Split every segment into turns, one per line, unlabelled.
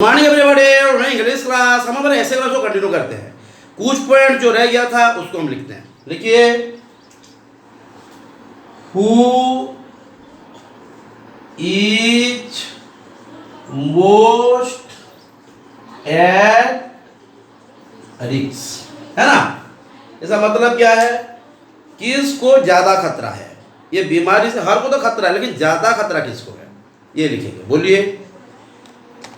Morning everybody, English class हम हमारे ऐसे क्लास को कंटिन्यू करते हैं। कुछ पॉइंट जो रह गया था उसको हम लिखते हैं। लिखिए, who is most at risk, है ना। इसका मतलब क्या है? किसको ज्यादा खतरा है? ये बीमारी से हर को तो खतरा है, लेकिन ज्यादा खतरा किसको है ये लिखेंगे। बोलिए,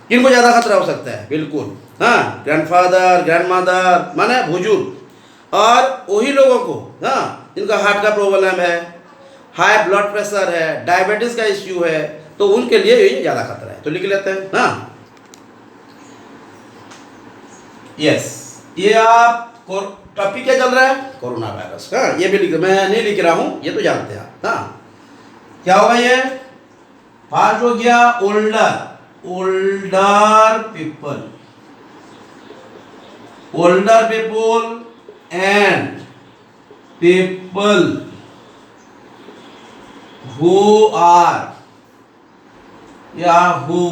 किनको ज्यादा खतरा हो सकता है? बिल्कुल, हाँ, ग्रैंडफादर, ग्रैंडमदर, माने बुजुर्ग, और वही लोगों को, हाँ, जिनका हार्ट का प्रॉब्लम है, हाई ब्लड प्रेशर है, डायबिटीज का इश्यू है, तो उनके लिए ये ज्यादा खतरा है। तो लिख लेते हैं, हाँ, यस। ये आप टॉपिक क्या चल रहा है? Corona virus. हाँ, ये भी लिख, मैं नहीं लिख रहा हूं, ये तो जानते हैं। हाँ, क्या होगा? ये फास्ट हो गया। older people and people who are who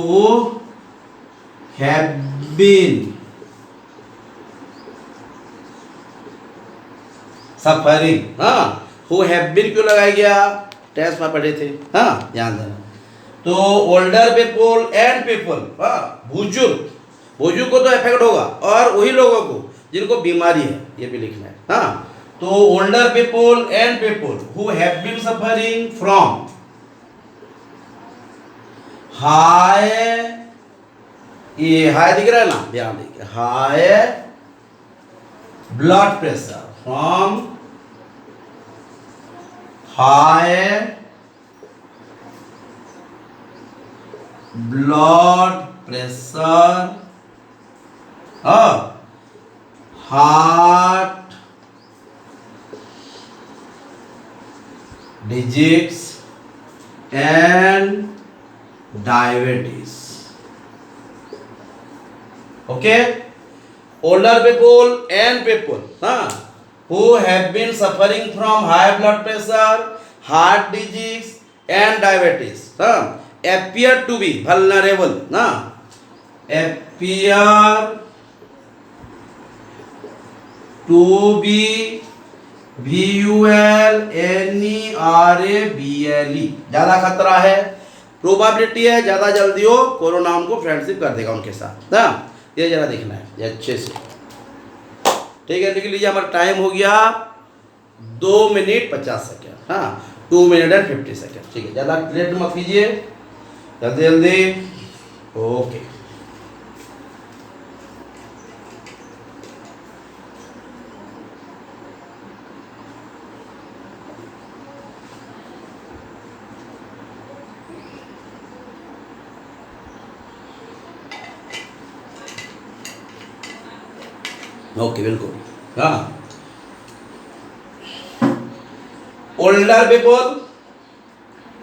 have been suffering। हाँ, who have been क्यों लगाया गया? टेस्ट में पढ़े थे, हाँ, ध्यान देना। तो ओल्डर पीपल एंड पीपल, हाँ, बुजुर्ग को तो इफेक्ट होगा, और वही लोगों को जिनको बीमारी है, ये भी लिखना है। हाँ, तो older people and people who have been suffering from high, ये हाई दिख रहा है ना, ध्यान देखिए, high blood pressure, from high blood pressure, heart disease and diabetes. Okay, older people and people, हाँ, who have been suffering from high blood pressure, heart disease and diabetes, हाँ, appear to be vulnerable, ना, appear to be vulnerable, ज्यादा खतरा है, probability है ज्यादा जल्दी हो कोरोना उनको फ्रेंडशिप कर देगा उनके साथ। ना, ये जरा देखना है ये अच्छे से, ठीक है। लिख लीजिए, हमारा टाइम हो गया 2 मिनट 50 सेकेंड, हाँ, 2 मिनट एंड 50 सेकेंड, ठीक है। ज्यादा लेट मत कीजिए, जल्दी जल्दी। ओके, ओके, बिल्कुल, हाँ। ओल्डर पीपल,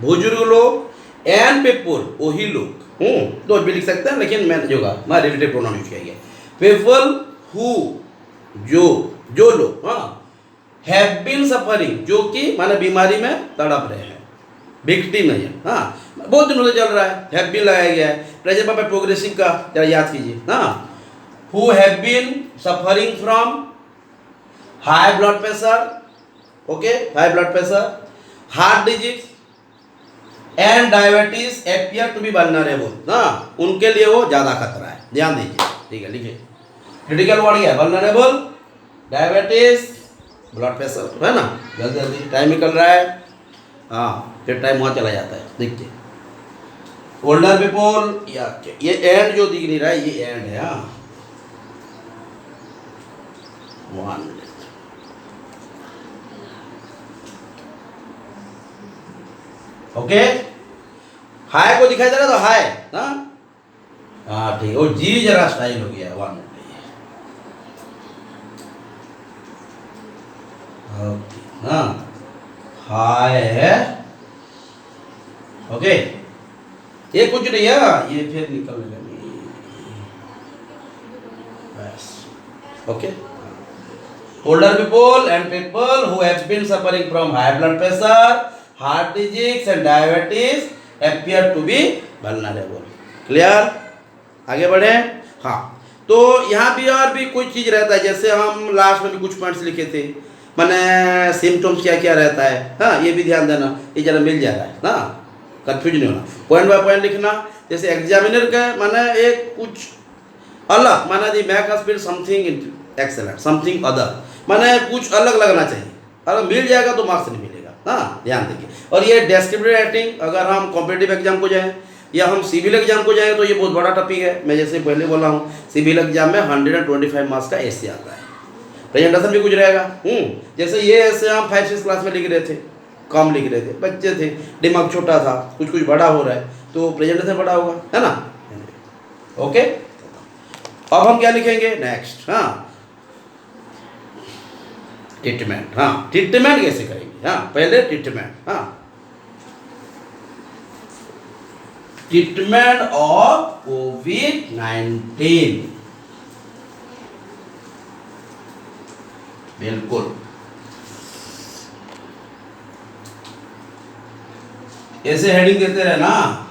बुजुर्ग लोग, एंड पीपल, वही लोग, तो भी लिख सकते हैं, लेकिन मैं जो मैं रिलेटिव प्रोनाउन यूज किया गया। पीपल हु, जो लोग, हाँ, हैव बीन सफरिंग, जो कि माने बीमारी में तड़प रहे हैं, विक्टिम नहीं है, हाँ, बहुत दिनों से चल रहा है, हैव बीन लगाया गया है। प्रेजेंट पर प्रोग्रेसिव का जरा याद कीजिए, हाँ, who have been suffering from high blood pressure, okay, high blood pressure, heart disease and diabetes appear to be vulnerable, ना, उनके लिए वो ज्यादा खतरा है, ध्यान दीजिए, ठीक है। लिखिए, क्रिटिकल वर्ड क्या है? वल्नरेबल, डायबिटीज, ब्लड प्रेशर, है ना। जल्दी जल्दी, टाइम निकल रहा है, हाँ, फिर टाइम वहाँ चला जाता है। देखिए, ओल्डर पीपल, या ये एंड जो दिख नहीं रहा है, ये एंड है, हाँ, 1 मिनट, ओके। हाई को दिखाई दे रहा, तो हाई, हाँ, ठीक है। और जी जरा स्टाइल हो गया, 1 मिनट, ओके, हाँ, हाई है, ओके। ये कुछ नहीं है, ये फिर निकल लगा, बस, okay. Older people and people who have been suffering from high blood pressure, heart disease and diabetes appear to be vulnerable. Clear? आगे बढ़े। हाँ, तो यहाँ भी और भी कुछ चीज़ रहता है, जैसे हम लास्ट में भी कुछ पॉइंट्स लिखे थे, मैंने सिम्टम्स क्या क्या रहता है, हाँ ये भी ध्यान देना, ये जरा मिल जा रहा है ना, कंफ्यूज नहीं होना, पॉइंट बाय पॉइंट लिखना। जैसे एग्जामिनर का माने एक कुछ अलग, माना the make us feel something excellent, something other, माने कुछ अलग लगना चाहिए, अगर मिल जाएगा तो मार्क्स नहीं मिलेगा। हाँ ध्यान देखिए। और ये डेस्क्रिप्टिव राइटिंग, अगर हम कॉम्पिटिटिव एग्जाम को जाएँ या हम सिविल एग्जाम को जाएँ तो ये बहुत बड़ा टॉपिक है। मैं जैसे पहले बोला हूँ, सिविल एग्जाम में 125 मार्क्स का ऐसे आता है, प्रेजेंटेशन भी कुछ रहेगा। जैसे ये ऐसे हम 5-6 क्लास में लिख रहे थे, कम लिख रहे थे, बच्चे थे, दिमाग छोटा था, कुछ कुछ बड़ा हो रहा है, तो प्रेजेंटेशन बड़ा होगा, है ना। ओके, अब हम क्या लिखेंगे नेक्स्ट। हाँ, ट्रीटमेंट। हाँ, ट्रीटमेंट कैसे करेंगे। हाँ, पहले ट्रीटमेंट। हाँ, ट्रीटमेंट ऑफ कोविड-19, बिल्कुल ऐसे हेडिंग देते रहे ना।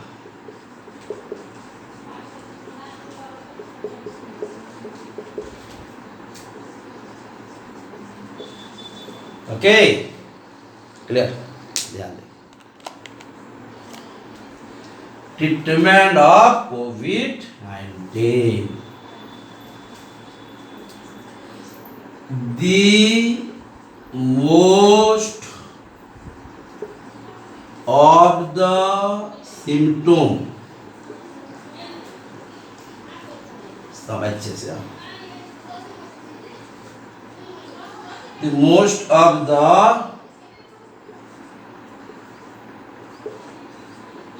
ओके, क्लियर, ध्यान दें। Treatment of covid, the most of the symptom, सब अच्छे से, the most of the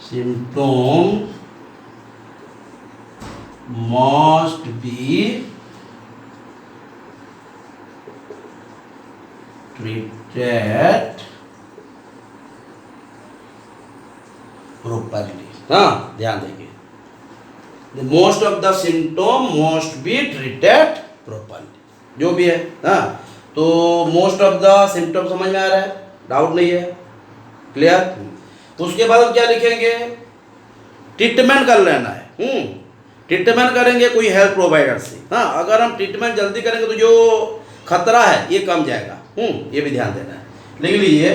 symptom must be treated properly। हाँ ध्यान देंगे, the most of the symptom must be treated properly, जो भी है। हाँ, तो मोस्ट ऑफ द सिम्टम समझ में आ रहा है, डाउट नहीं है, क्लियर। तो उसके बाद हम क्या लिखेंगे, ट्रीटमेंट कर लेना है। ट्रीटमेंट करेंगे कोई हेल्थ प्रोवाइडर से। हाँ, अगर हम ट्रीटमेंट जल्दी करेंगे तो जो खतरा है ये कम जाएगा। ये भी ध्यान देना है, लिख लीजिए।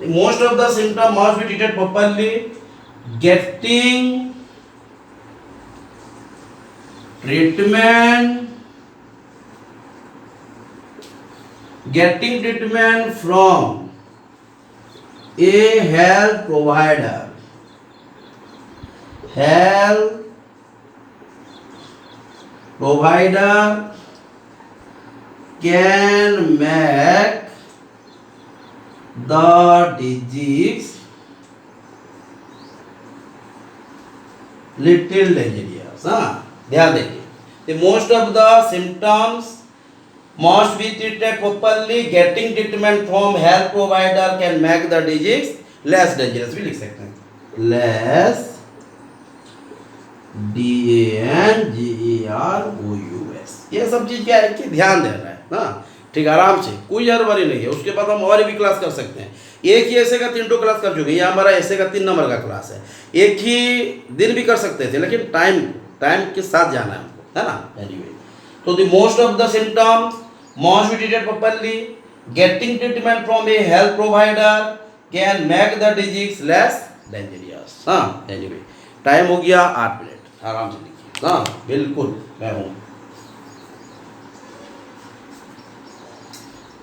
Most of the symptom must be treated properly, getting treatment from a health provider can make the disease little dangerous। हाँ, ध्यान देखिए, the most of the symptoms must be treated properly, getting treatment from health provider can make the disease less dangerous, भी लिख सकते हैं, less dangerous। ये सब चीज क्या है कि ध्यान देना है ना, ठीक, आराम से, कोई हड़बड़ी नहीं है। उसके बाद हम और भी क्लास कर सकते हैं। एक ही ऐसे का 3 क्लास कर चुके हैं, ये हमारा ऐसे का 3 नंबर का क्लास है। एक ही दिन भी कर सकते थे, लेकिन टाइम के साथ जाना है हमको, है ना। एनीवे, तो the most of the symptoms must be treated properly, getting treatment from a health provider can make the disease less dangerous। हाँ, एनीवे, टाइम हो गया 8 मिनट, आराम से लिखिए। हाँ बिल्कुल, मैं हूँ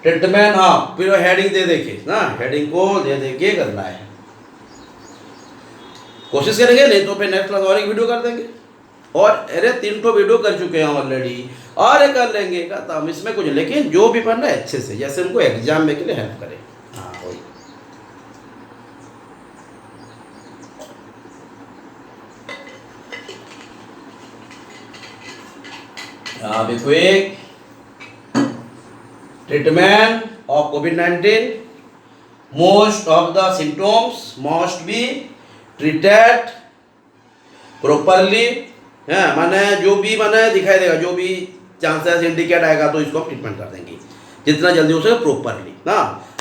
ट्रीटमेंट। हाँ, फिर हेडिंग दे देखिए ना, हेडिंग को दे के करना है, कोशिश करेंगे, नहीं तो फिर नेक्स्ट क्लास और एक वीडियो कर देंगे। और अरे 3 वीडियो कर चुके हैं ऑलरेडी, और एक कर लेंगे का तो हम इसमें कुछ, लेकिन जो भी पढ़ना है अच्छे से, जैसे उनको एग्जाम में के लिए हेल्प करे। हाँ वही, be quick। Treatment of COVID-19, most of the symptoms must be treated properly। है, माने जो भी माने दिखाई देगा, जो भी चांसेस इंडिकेट आएगा तो इसको हम ट्रीटमेंट कर देंगे जितना जल्दी हो सके प्रॉपरली ना।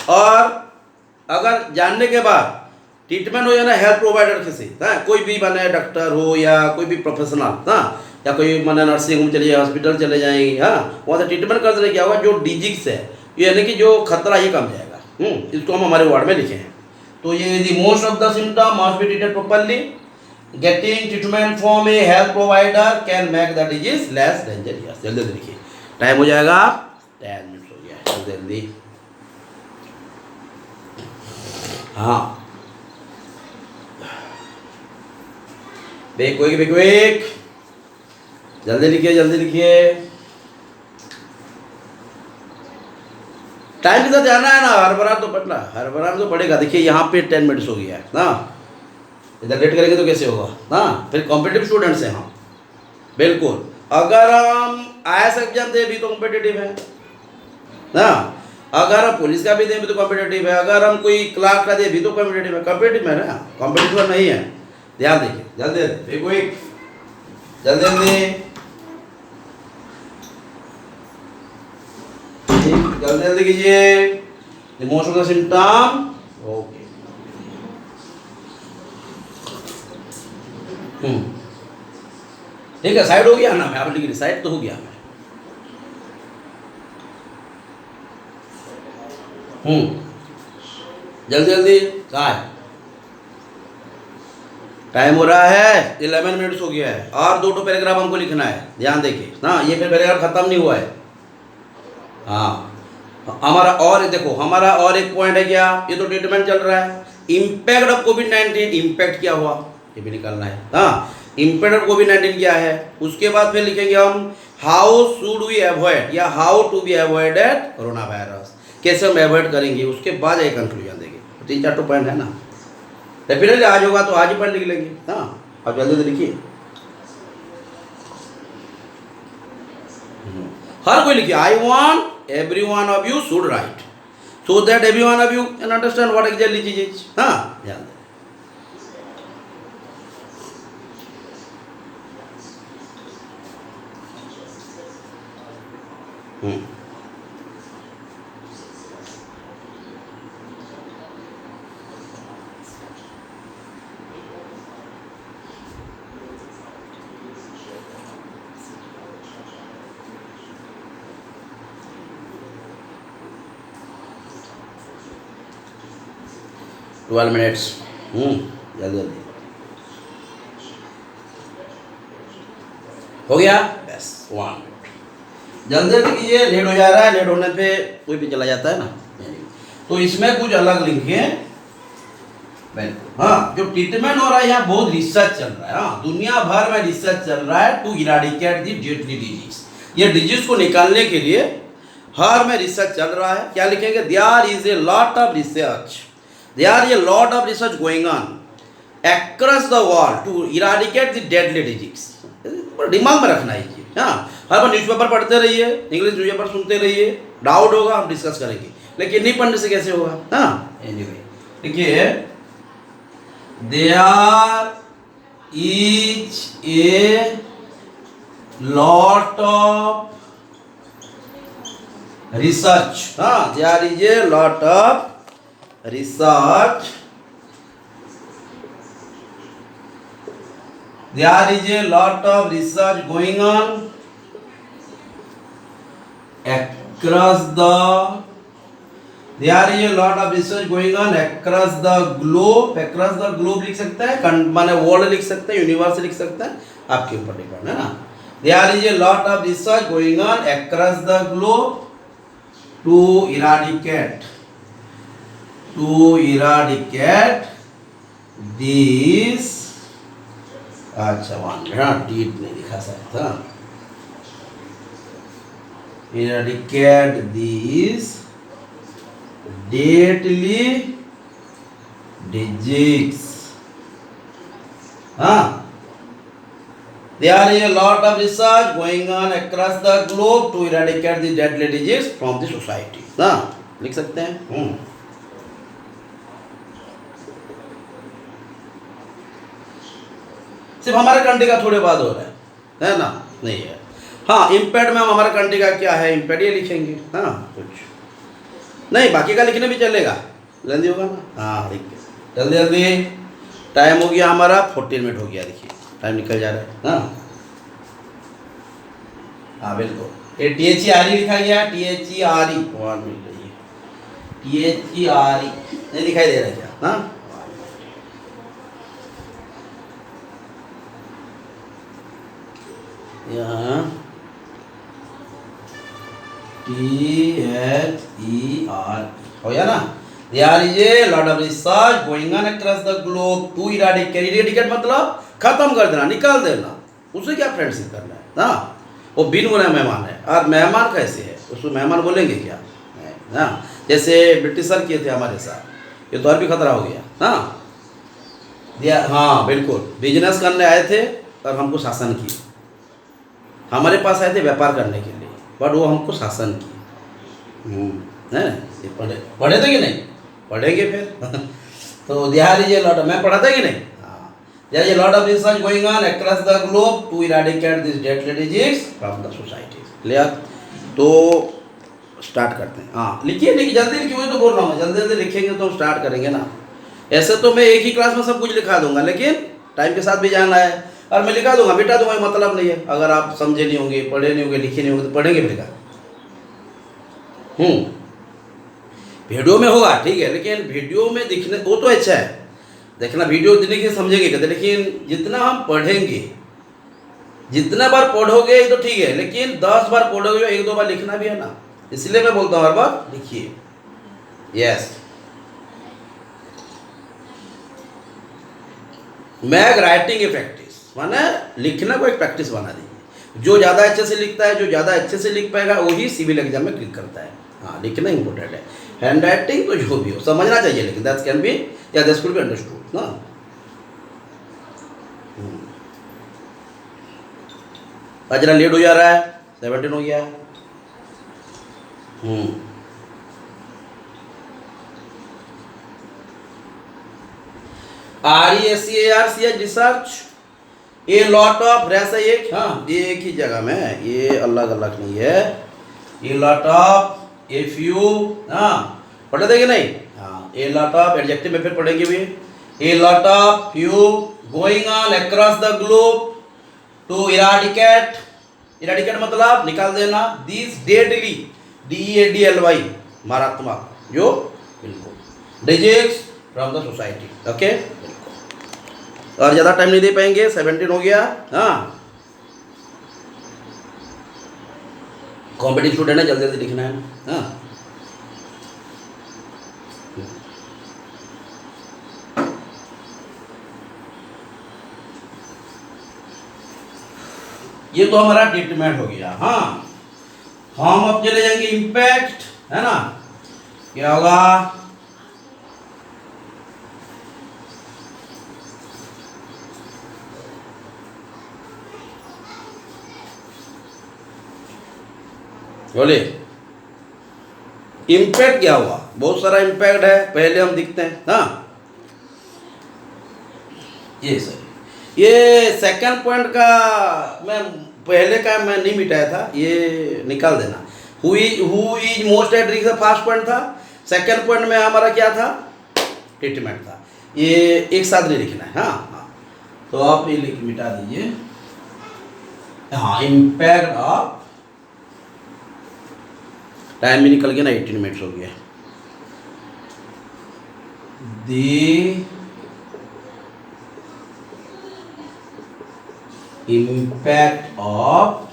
और अगर जानने के बाद ट्रीटमेंट हो जाना हेल्थ प्रोवाइडर के से, हाँ, कोई भी माने डॉक्टर हो या कोई भी प्रोफेशनल, हाँ, या कोई मैंने नर्सिंग होम चले जाए, हॉस्पिटल चले जाएंगे, हाँ वहाँ से ट्रीटमेंट कर देने क्या होगा, जो डिजीज है यानी कि जो खतरा ये कम जाएगा। इसको हम हमारे वार्ड में लिखे हैं। तो ये the most of the symptom must be treated properly, getting treatment from A health provider can make the disease less dangerous. जल्दी जल्दी लिखिए, टाइम हो जाएगा 10 मिनट हो गया, जल्दी जल्दी। हाँ बेक जल्दी लिखिए जल्दी लिखिए, टाइम के साथ जाना है ना, हर बार तो पढ़ना, हर बार तो पढ़ेगा। देखिए यहाँ पे 10 मिनट्स हो गया है ना, इधर लेट करेंगे तो कैसे होगा ना, फिर कॉम्पिटिटिव स्टूडेंट्स हैं हम बिल्कुल। अगर हम IAS एग्जाम दे भी तो कॉम्पिटिटिव है ना, अगर हम पुलिस का भी दें भी तो कॉम्पिटिटिव है, अगर हम कोई क्लार्क का दे भी तो कॉम्पिटिटिव है, कॉम्पिटिटिव है ना, कॉम्पिटिटिव नहीं है। ध्यान देखिए जल्दी जल्दी जल्दी जल्दी जल्दी कीजिए। Most of the symptom okay. ठीक है, साइड हो गया ना, मैं आप लिख साइड तो हो गया मैं। जल्दी जल्दी कहाँ है, टाइम हो रहा है 11 मिनट्स हो गया है, और 2 पैराग्राफ हमको लिखना है, ध्यान देखिए ना, ये फिर पैराग्राफ खत्म नहीं हुआ है। हाँ हमारा और देखो, हमारा और एक पॉइंट है क्या, ये तो ट्रीटमेंट चल रहा है, इम्पैक्ट ऑफ कोविड-19, इम्पैक्ट क्या हुआ ये भी निकालना है। हाँ इम्पैक्ट ऑफ कोविड-19 क्या है, उसके बाद फिर लिखेंगे हम हाउ शुड वी अवॉइड या how to be avoided corona virus, कैसे हम अवॉइड करेंगे, उसके बाद एक कंक्लूजन देंगे। 3-4 पॉइंट है ना, डेफिनेटली आज होगा तो आज ही पढ़ लिख लेंगे। हाँ अब जल्दी से लिखिए, हर कोई लिखिए, I want every one of you should right so that every one of you can understand what exactly चीज इज। हाँ ध्यान दें, ट्वेल्व मिनट्स। जल्दी जल्दी हो गया, बस 1 मिनट जल्दी जल्दी कीजिए, लेट हो जा रहा है, लेट होने पे कोई भी चला जाता है ना। तो इसमें कुछ अलग लिखिए बिल्कुल। हाँ जो ट्रीटमेंट हो रहा है यहाँ बहुत रिसर्च चल रहा है, हाँ दुनिया भर में रिसर्च चल रहा है to eradicate the deadly disease, ये डिजीज को निकालने के लिए हर में रिसर्च चल रहा है। क्या लिखेंगे, there is a lot of research, there is a lot of research going on across the world to eradicate the deadly disease। दिमाग में रखना है ये। हाँ हर बार न्यूज़पेपर पढ़ते रहिए, इंग्लिश न्यूज़पेपर सुनते रहिए, डाउट होगा हम डिस्कस करेंगे, लेकिन नहीं पढ़ने से कैसे होगा। हाँ एनीवे देखिए, there is a lot of research, हाँ there is a lot of research, there is a lot of research going on across the there is a lot of research going on across the globe, across the globe लिख सकते हैं, माने world लिख सकते हैं, universe लिख सकते हैं, आपके ऊपर डिपेंड है ना। there is a lot of research going on across the globe to eradicate these, अच्छा वहाँ डीट नहीं लिखा सकता, eradicate these deadly disease। हाँ there is a lot of research going on across the globe to eradicate the deadly disease from the society। हाँ लिख सकते हैं। सिर्फ हमारे कंट्री का थोड़े बाद हो रहा है ना, नहीं है। हाँ इम्पैक्ट में हम हमारे कंट्री का क्या है, इम्पैक्ट ये लिखेंगे। हाँ कुछ नहीं, बाकी का लिखने भी चलेगा, जल्दी होगा ना। हाँ देखिए जल्दी जल्दी, टाइम हो गया हमारा 14 मिनट हो गया, देखिए टाइम निकल जा रहा है। हाँ हाँ बिल्कुल, ये THERE लिखा गया, THERE, 1 मिनट रहिए, THERE नहीं दिखाई दे रहा है क्या? हाँ, यहाँ THERE हो गया ना। There is a lot of research going on across the globe to eradicate मतलब खत्म कर देना, निकाल देना। उसे क्या फ्रेंडशिप करना है ना? वो बिन बुलाए मेहमान है, और मेहमान कैसे है, उसको मेहमान बोलेंगे क्या? ना, जैसे ब्रिटिशर किए थे हमारे साथ, ये तो और भी खतरा हो गया ना। हाँ बिल्कुल, बिजनेस करने आए थे और हमको शासन किए, हमारे पास आए थे व्यापार करने के लिए, बट वो हमको शासन किए। है ये पढ़े थे कि नहीं? पढ़ेंगे फिर तो देयर इज ए लॉट, मैं पढ़ा था कि नहीं? हाँ, there is a lot of research going on across the globe to eradicate this deadly disease from the society. Clear? तो स्टार्ट करते हैं। हाँ लिखिए, लिखिए जल्दी लिखिए, वही तो बोल रहा हूँ, जल्दी जल्दी लिखेंगे तो स्टार्ट करेंगे ना। ऐसे तो मैं एक ही क्लास में सब कुछ लिखा दूंगा, लेकिन टाइम के साथ भी जाना है, और मैं लिखा दूंगा, मिटा दूंगा, मतलब नहीं है। अगर आप समझे नहीं होंगे, पढ़े नहीं होंगे, लिखे नहीं होंगे तो पढ़ेंगे फिर क्या? वीडियो में होगा ठीक है, लेकिन वीडियो में दिखने वो तो अच्छा है, देखना वीडियो देखने समझेंगे कहते, लेकिन जितना हम पढ़ेंगे, जितना बार पढ़ोगे तो ठीक है, लेकिन 10 बार पढ़ोगे, 1-2 बार लिखना भी है ना, इसलिए मैं बोलता हूँ हर बार लिखिए। Yes, make writing a practice, माने लिखना को एक प्रैक्टिस बना दीजिए। जो ज़्यादा अच्छे से लिखता है, जो ज़्यादा अच्छे से लिख पाएगा, वही सिविल एग्जाम में क्लिक करता है। हाँ लिखना इंपॉर्टेंट है, हैंड राइटिंग तो जो भी हो समझना चाहिए, लेकिन दैट कैन बी या दैट शुड बी अंडरस्टूड ना। आज जरा लेट हो जा रहा है, 17 हो गया। RESEARC research, a lot of रैसा एक, हाँ ये एक ही जगह में, ये अलग अलग नहीं है, ए लॉट ऑफ, ए फ्यू, हाँ पढ़े थे कि नहीं? हाँ, ए लॉट ऑफ एडजेक्टिव में फिर पढ़ेंगे भी, a lot of, few, going on across the globe to eradicate, eradicate मतलब निकाल देना, दिस डेडली, DEADLY मारात्मक, जो बिल्कुल disease from the society. Okay, और ज़्यादा टाइम नहीं दे पाएंगे, 17 हो गया। हाँ कॉम्पिटिटिव स्टूडेंट है, जल्दी जल्दी लिखना है। हाँ ये तो हमारा ट्रीटमेंट हो गया। हाँ हम अब चले जाएंगे इम्पैक्ट, है ना, क्या होगा? बोले इम्पैक्ट क्या हुआ? बहुत सारा इम्पैक्ट है, पहले हम दिखते हैं। हाँ ये सही, ये सेकंड पॉइंट का मैं पहले का मैं नहीं मिटाया था, ये निकाल देना। Who is most at risk first point था, सेकंड पॉइंट में हमारा क्या था? ट्रीटमेंट था। ये एक साथ नहीं लिखना है। हाँ हाँ, तो आप ये लिख मिटा दीजिए। हाँ इम्पैक्ट ऑफ, टाइम भी निकल गया ना, 18 मिनट्स हो गया। दी इम्पैक्ट ऑफ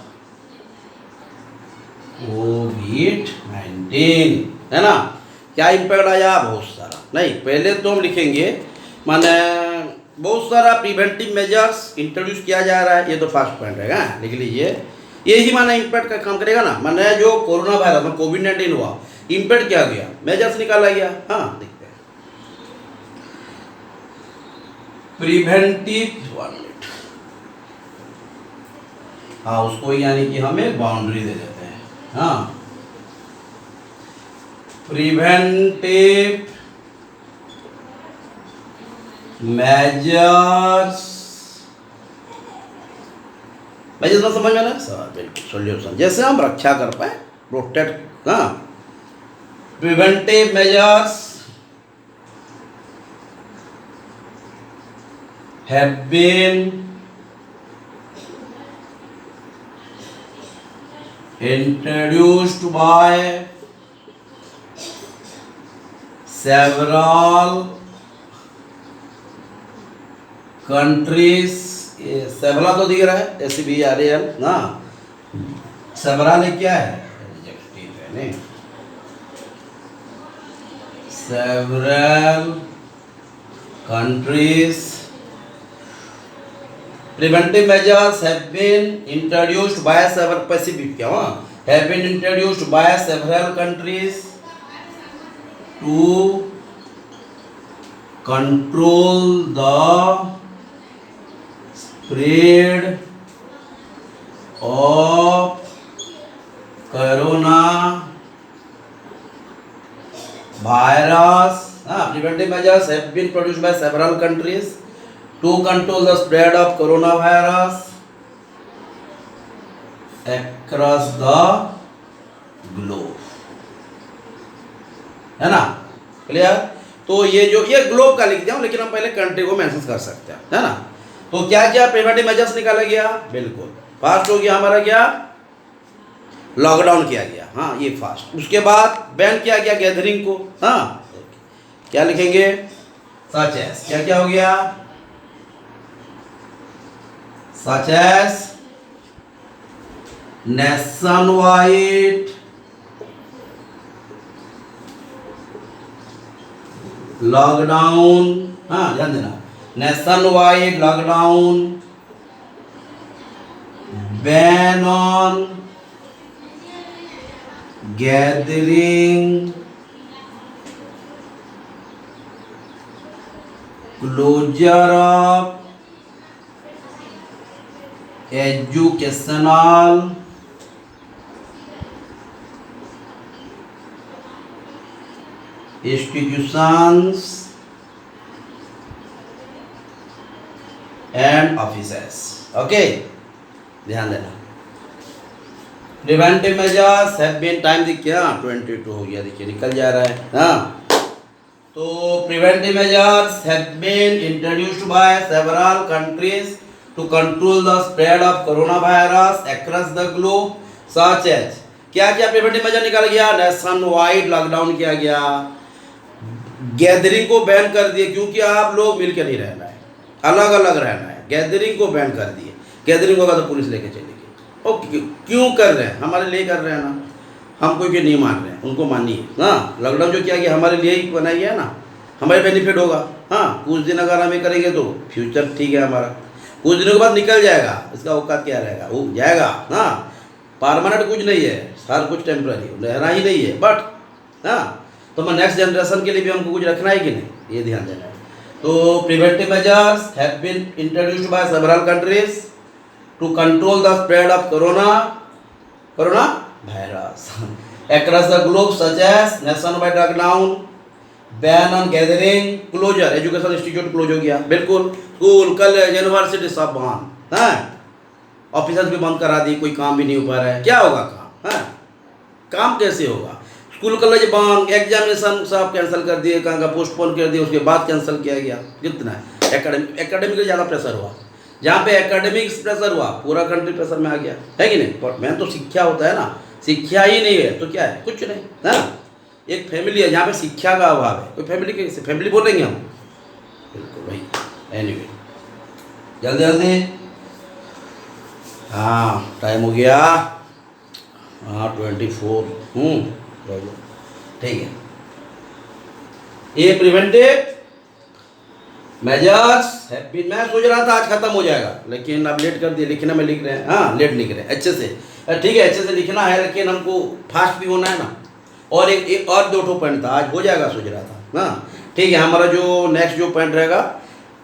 कोविड-19, है ना। क्या इम्पैक्ट आया? बहुत सारा नहीं, पहले तो हम लिखेंगे, माने बहुत सारा प्रिवेंटिव मेजर्स इंट्रोड्यूस किया जा रहा है, ये तो फर्स्ट पॉइंट है। लिख लीजिए, ये ही माना इम्पैक्ट का काम करेगा ना, माने जो कोरोना वायरस में कोविड-19 हुआ, इम्पैक्ट क्या गया? मेजर्स निकाला गया। हाँ देखते हैं, प्रिवेंटिव, 1 मिनट, हाँ उसको यानी कि हम एक बाउंड्री दे देते हैं। हाँ प्रिवेंटिव मेजर्स, मेजर्स समझ में ना सर? बिल्कुल, सॉल्यूशन जैसे हम रक्षा कर पाए, प्रोटेक्ट। हाँ preventive measures have been introduced by several countries, ये सेवरल तो दिख रहा है, SEVERAL ना, सेवरल है क्या है, एडजेक्टिव है नहीं, several countries preventive measures have been introduced by several specific क्या हुआ, have been introduced by several countries to control the spread of corona virus. Preventive measures have been produced by several countries to control the spread of coronavirus across the globe, है ना, clear. तो ये जो ये globe का लिख दिया हूं, लेकिन हम पहले कंट्री को मेंशन कर सकते हैं, है ना। तो क्या क्या प्रिवेंटिव मेजर्स निकाला गया, बिल्कुल फास्ट हो गया हमारा, क्या लॉकडाउन किया गया, हाँ ये फास्ट। उसके बाद बैन किया गया गैदरिंग को, हाँ क्या लिखेंगे, सच एस, क्या क्या हो गया, such as nationwide लॉकडाउन, हाँ ध्यान देना, nationwide lockdown, ban on gathering, closure of educational institutions and offices, okay ध्यान देना। Preventive measures have been, time देखिए, हाँ 22 हो गया, देखिए निकल जा रहा है, हाँ। तो preventive measures have been introduced by several countries to control the spread of coronavirus across the globe, such as क्या क्या प्रिवेंटिव मेजर निकाला गया, नेशन वाइड लॉकडाउन किया गया, गैदरिंग को बैन कर दिए, क्योंकि आप लोग मिलकर नहीं रहना है, अलग अलग रहना है, गैदरिंग को बैन कर दिए, गैदरिंग होगा तो पुलिस लेके चलेगी। ओके क्यों कर रहे हैं, हमारे लिए कर रहे हैं ना, हम कोई के नहीं मान रहे हैं, उनको मानिए ना। लॉकडाउन जो किया गया हमारे लिए ही बनाया गया ना, हमारे बेनिफिट होगा, हाँ कुछ दिन अगर हमें करेंगे तो फ्यूचर ठीक है हमारा, कुछ दिनों के बाद निकल जाएगा, इसका औकात क्या रहेगा, वो जाएगा ना, परमानेंट कुछ नहीं है, हर कुछ टेम्पररी, रहना ही नहीं है, बट हाँ तो मैं नेक्स्ट जनरेशन के लिए भी हमको कुछ रखना है कि नहीं, ये ध्यान देना है। तो preventive measures have been introduced by several countries to control the spread of corona virus across the globe, such as nationwide lockdown, ban on gathering, closure, education institute close हो गया, बिल्कुल, स्कूल कॉलेज यूनिवर्सिटी सब बंद, हैं officers भी बंद करा दी, कोई काम भी नहीं हो पा रहा है, क्या होगा काम, हैं काम कैसे होगा, स्कूल कॉलेज बंद, एग्जामिनेशन सब कैंसिल कर दिए, कहाँ का पोस्टपोन कर दिए, उसके बाद कैंसिल किया गया, कितना एकेडमिक ज़्यादा प्रेशर हुआ, जहाँ पे एकेडमिक्स प्रेशर हुआ पूरा कंट्री प्रेशर में आ गया, है कि नहीं। पर मेन तो शिक्षा होता है ना, शिक्षा ही नहीं है तो क्या है, कुछ नहीं, है एक फैमिली है जहाँ पे शिक्षा का अभाव है, कोई फैमिली कैसे फैमिली बोलेंगे हम, बिल्कुल भाई। एनीवे जल्दी जल्दी, हाँ टाइम हो गया, हाँ 24, ठीक है। ये प्रिवेंटिव मेजर्स हैव बीन, मैं सोच रहा था आज खत्म हो जाएगा, लेकिन अब लेट कर दिए, लिखना में लिख रहे हैं, हाँ लेट लिख रहे हैं, अच्छे से, ठीक है अच्छे से लिखना है, लेकिन हमको फास्ट भी होना है ना। और एक और 2 पॉइंट था, आज हो जाएगा सोच रहा था, हाँ ठीक है। हमारा जो नेक्स्ट जो पॉइंट रहेगा,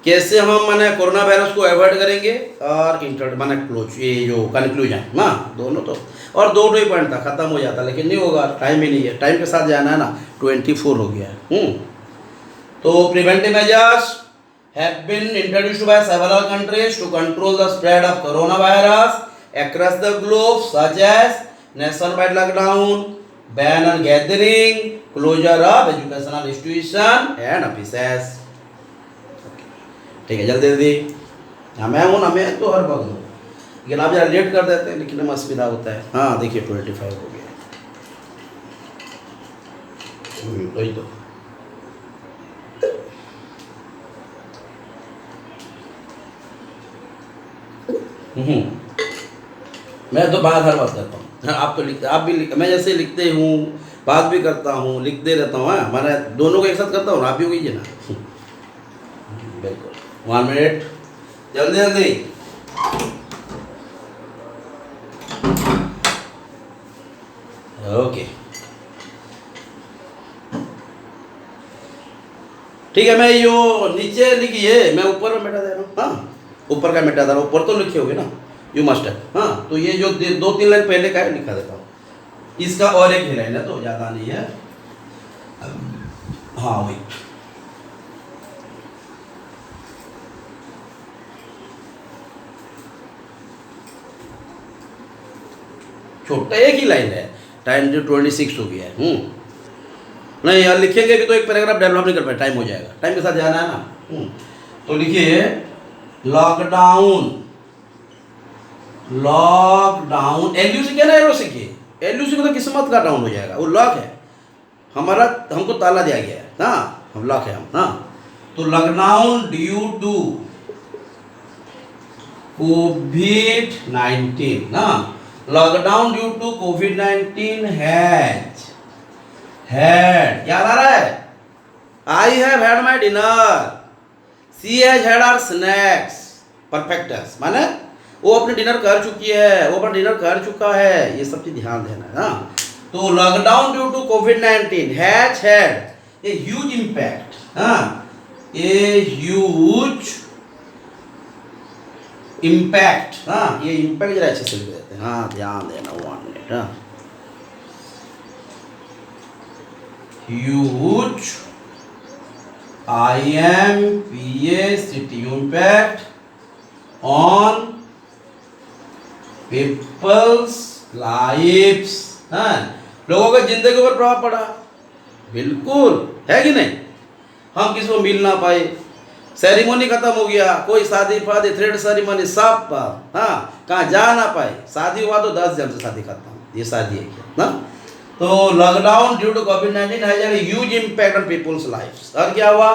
कैसे हम माने कोरोना वायरस को अवॉइड करेंगे, और इंटर माने क्लोज, ये जो कंक्लूजन ना, दोनों तो, और 2 ही पॉइंट था, खत्म हो जाता, लेकिन नहीं होगा, टाइम ही नहीं है, टाइम के साथ जाना है ना। 24 हो गया है। तो preventive measures have been introduced by several countries to control the spread of coronavirus across the globe, such as nationwide lockdown, ban on gathering, closure of educational institution and offices. ठीक है जल्दी जल्दी, मैं हूँ ना, मैं तो हर वक्त हूँ, लेकिन आप जरा लेट कर देते हैं, लिखने में असुविधा होता है। हाँ देखिए 25 हो गया। वही तो मैं तो बार हर बात करता हूँ। हाँ, आप तो लिखते, आप भी मैं जैसे लिखते हूँ, बात भी करता हूँ, लिखते रहता हूँ। हाँ मैंने दोनों को एक साथ करता हूँ, आप भी हो गई ना। बिल्कुल 1 मिनट, जल्दी जल्दी। ओके ठीक है, मैं यो नीचे लिखिए, मैं ऊपर में मिटा दे रहा हूँ। हाँ ऊपर का मिटा दे रहा हूँ, ऊपर तो लिखे होगे ना, यू मस्ट है। हाँ तो ये जो 2-3 लाइन पहले का है लिखा देता हूँ, इसका और एक ही लाइन है तो ज़्यादा नहीं है। हाँ वही छोटा एक ही लाइन है, टाइम जो 26 हो गया है। नहीं यार लिखेंगे भी तो एक पैराग्राफ डेवलप नहीं कर पाए, टाइम हो जाएगा, टाइम के साथ जाना है ना। तो लिखिए लॉकडाउन, लॉकडाउन, एलयू से क्या ना एरो सीखिए, एलयू से तो किस्मत का डाउन हो जाएगा, वो लॉक है हमारा, हमको ताला दिया गया है। हाँ हम लॉक है हम। हाँ तो लॉकडाउन ड्यू टू COVID-19 ना, lockdown due to COVID-19 has had, याद आ रहा है? I have had my dinner, she has had her snacks, परफेक्टस माने वो अपने डिनर कर चुकी है, वो अपना डिनर कर चुका है, ये सब चीज ध्यान देना है ना। तो lockdown due to COVID-19 has had a huge impact, हाँ ए ह्यूज इम्पैक्ट। हाँ ये इम्पैक्ट जरा अच्छे से लिख देते हैं। हाँ ध्यान देना 1 मिनट। हाँ huge impact on people's lives, हाँ लोगों के जिंदगी पर प्रभाव पड़ा, बिल्कुल है कि नहीं। हम किसी को मिल ना पाए, सेरेमनी खत्म हो गया, कोई शादी फादी थ्रेड सेरेमनी सब, हाँ कहाँ जा ना पाए, शादी हुआ तो 10 जन से शादी खत्म, ये शादी है क्या ना। तो lockdown due to COVID-19 has had huge impact on people's lifes. और क्या हुआ,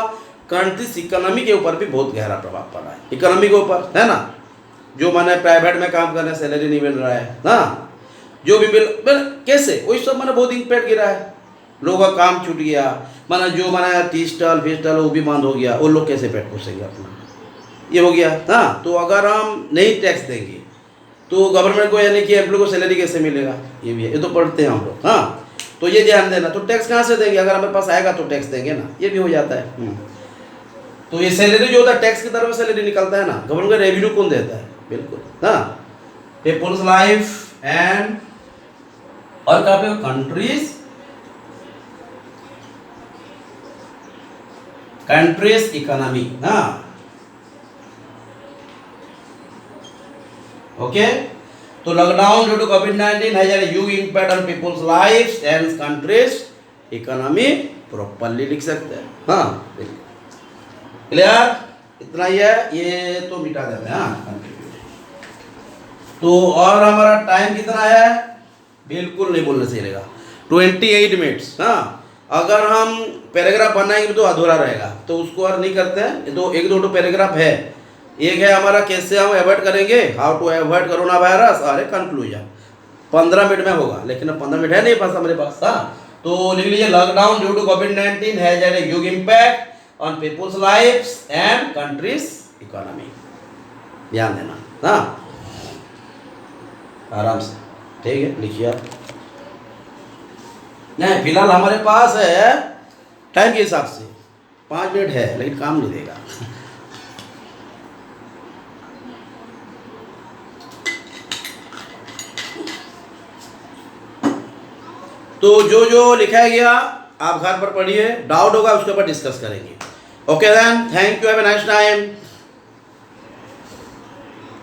कंट्रीज इकोनॉमी के ऊपर भी बहुत गहरा प्रभाव पड़ा है, इकोनॉमी के ऊपर है ना। जो माने प्राइवेट में काम कर रहे हैं सैलरी नहीं मिल रहा है, हाँ जो भी मिल कैसे वही सब माने बहुत इम्पैक्ट गिरा है, लोगों का काम छूट गया, माना जो माना टी स्टॉल फी स्टॉल वो भी बंद हो गया, वो लोग कैसे पेट पोसेंगे अपना, ये हो गया। हाँ तो अगर हम नहीं टैक्स देंगे तो गवर्नमेंट को यानी कि एम्प्लॉय को सैलरी कैसे मिलेगा, ये भी है, ये तो पढ़ते हैं हम लोग। हाँ तो ये ध्यान देना, तो टैक्स कहाँ से देंगे, अगर हमारे पास आएगा तो टैक्स देंगे ना, ये भी हो जाता है। तो ये सैलरी जो होता है टैक्स की तरफ से सैलरी निकलता है ना, गवर्नमेंट का रेवेन्यू कौन देता है, बिल्कुल। हाँ पीपल्स लाइफ एंड और कहाँ पे कंट्रीज इकोनॉमी ना, ओके। तो lockdown due to COVID-19 has had huge impact on people's lives and countries economy, properly लिख सकते हैं। हाँ क्लियर, इतना ही है, ये तो मिटा देते हैं। हाँ तो और हमारा टाइम कितना है, बिल्कुल नहीं बोलने से चलेगा, 28 मिनट्स। हाँ अगर हम पैराग्राफ बनाएंगे तो अधूरा रहेगा, तो उसको और नहीं करते हैं। तो 1-2 पैराग्राफ है, एक है हमारा कैसे हम अवॉइड करेंगे, how to avoid corona virus, और एक कंक्लूजन 15 मिनट में होगा, लेकिन अब 15 मिनट है नहीं पास हमारे पास। हाँ तो लिख लीजिए lockdown due to COVID-19 has had a huge impact on people's lives and countries economy, ध्यान देना। हाँ आराम से, ठीक है लिखिए आप। नहीं फिलहाल हमारे पास है टाइम के हिसाब से 5 मिनट है, लेकिन काम नहीं देगा। तो जो जो लिखा गया आप घर पर पढ़िए, डाउट होगा उसके ऊपर डिस्कस करेंगे। Okay then, thank you, have a nice time.